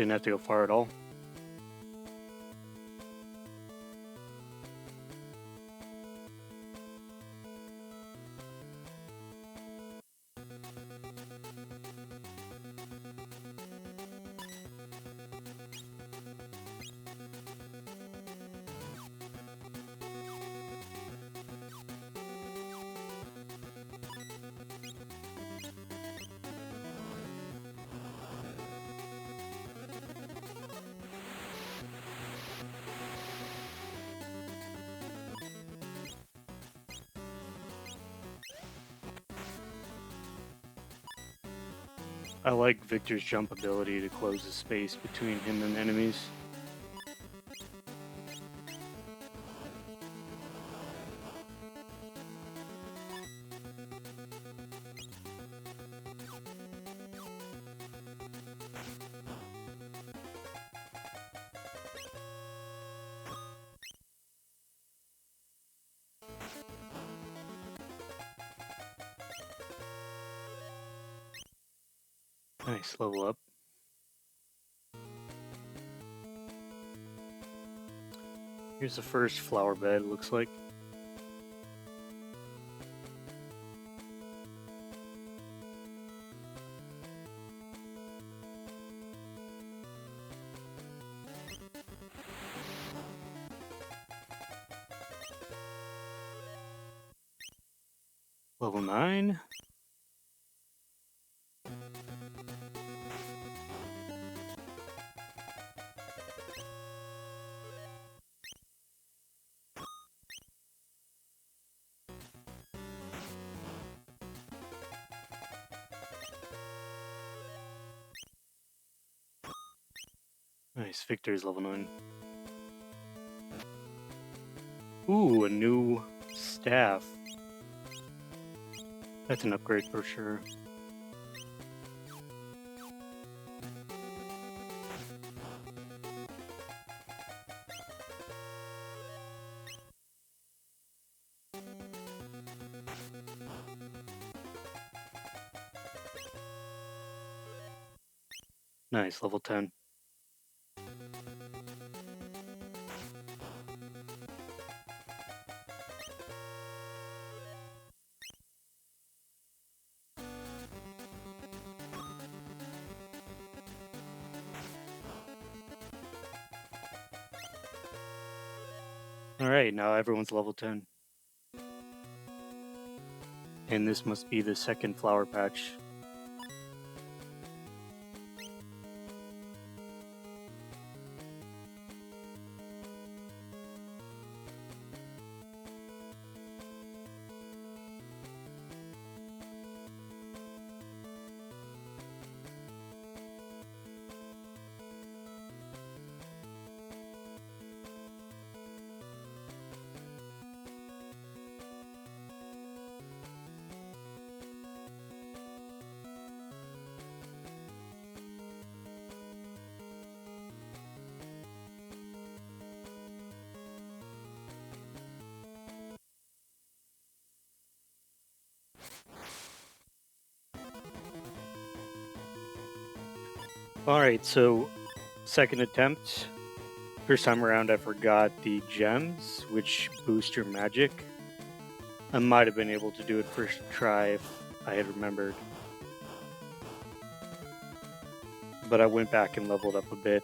Didn't have to go far at all. I like Victor's jump ability to close the space between him and enemies. Nice, level up. Here's the first flower bed, it looks like. Level 9. Nice, Victor's level 9. Ooh, a new staff. That's an upgrade for sure. Nice, level 10. Alright, now everyone's level 10. And this must be the second flower patch. Alright, so second attempt. First time around I forgot the gems, which boost your magic. I might have been able to do it first try if I had remembered. But I went back and leveled up a bit.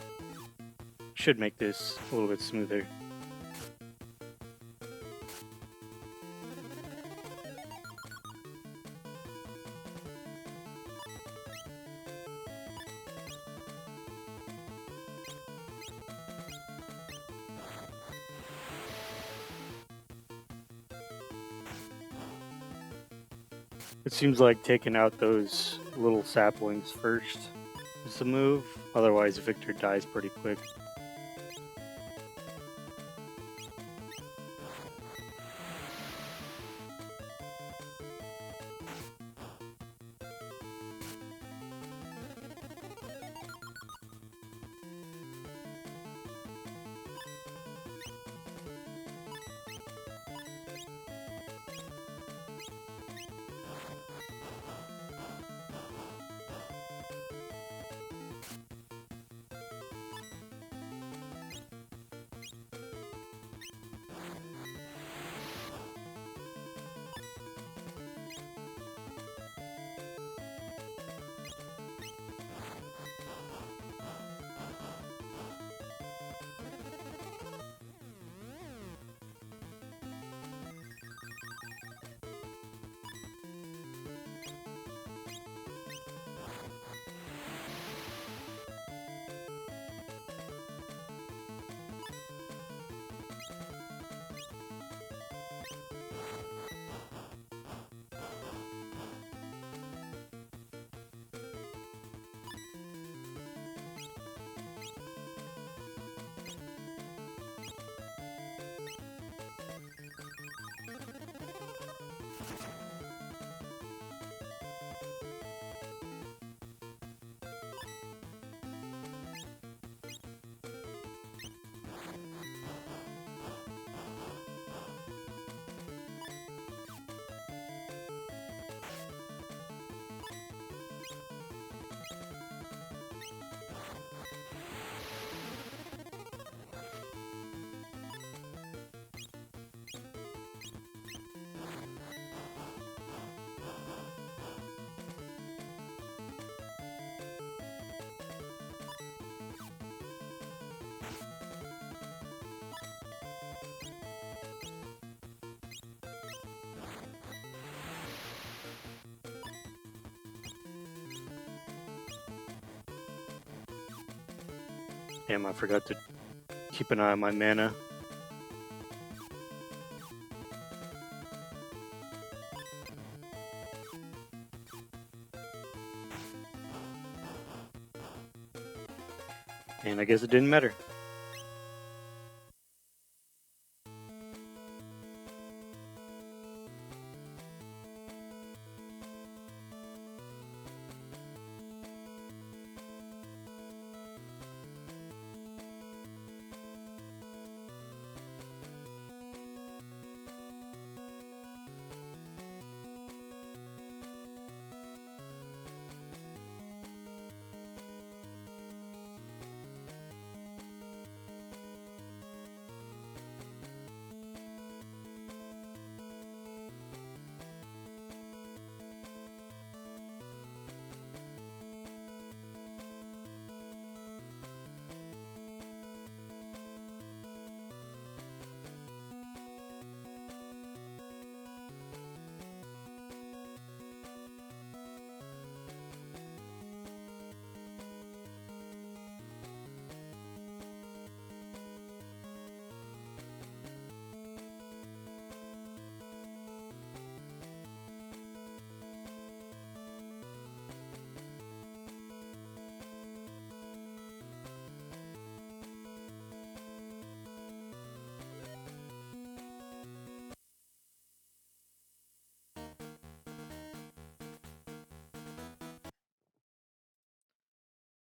Should make this a little bit smoother. It seems like taking out those little saplings first is the move, otherwise Victor dies pretty quick. Damn, I forgot to keep an eye on my mana. And I guess it didn't matter.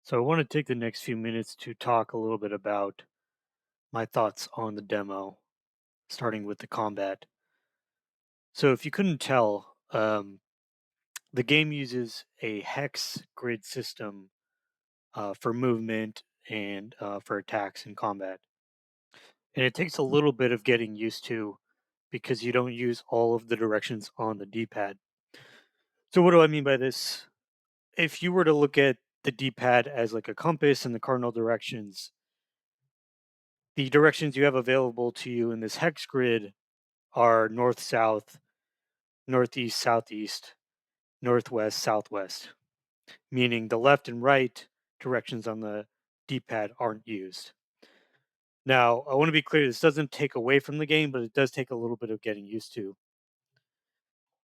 So I want to take the next few minutes to talk a little bit about my thoughts on the demo, starting with the combat. So if you couldn't tell, the game uses a hex grid system for movement and for attacks in combat. And it takes a little bit of getting used to because you don't use all of the directions on the D-pad. So what do I mean by this? If you were to look at the D-pad as like a compass and the cardinal directions, the directions you have available to you in this hex grid are north, south, northeast, southeast, northwest, southwest, meaning the left and right directions on the D-pad aren't used. Now, I want to be clear, this doesn't take away from the game, but it does take a little bit of getting used to.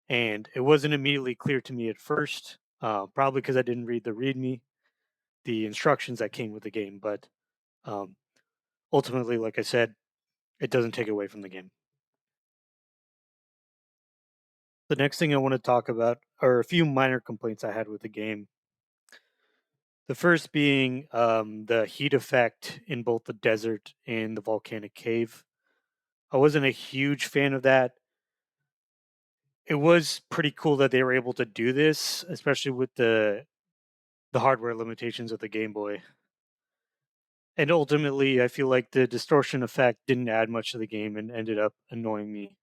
And it wasn't immediately clear to me at first, probably because I didn't read the README, the instructions that came with the game. But um, ultimately, like I said, it doesn't take away from the game. The next thing I want to talk about are a few minor complaints I had with the game. The first being the heat effect in both the desert and the volcanic cave. I wasn't a huge fan of that. It was pretty cool that they were able to do this, especially with the hardware limitations of the Game Boy. And ultimately, I feel like the distortion effect didn't add much to the game and ended up annoying me.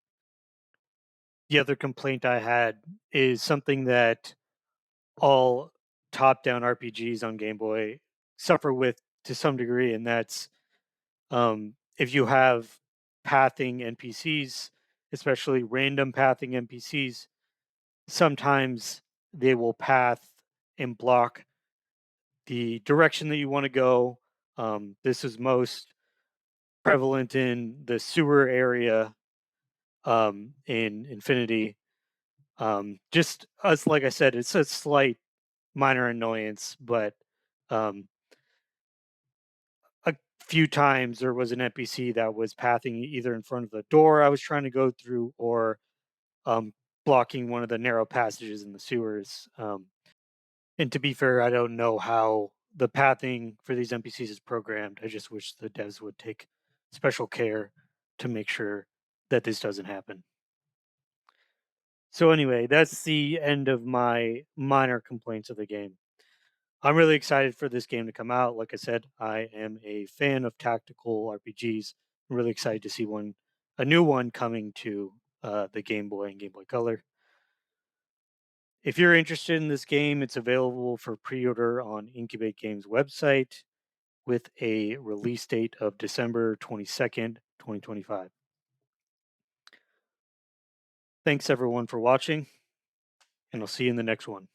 The other complaint I had is something that all top-down RPGs on Game Boy suffer with to some degree, and that's if you have pathing NPCs, especially random pathing NPCs, sometimes they will path and block the direction that you want to go. This is most prevalent in the sewer area in Infinity. Just us, like I said, it's a slight minor annoyance, but um, a few times there was an NPC that was pathing either in front of the door I was trying to go through or um, blocking one of the narrow passages in the sewers. And to be fair, I don't know how the pathing for these NPCs is programmed. I just wish the devs would take special care to make sure that this doesn't happen. So anyway, that's the end of my minor complaints of the game. I'm really excited for this game to come out. Like I said, I am a fan of tactical RPGs. I'm really excited to see a new one coming to the Game Boy and Game Boy Color. If you're interested in this game, it's available for pre-order on Incubate Games website with a release date of December 22nd, 2025. Thanks everyone for watching, and I'll see you in the next one.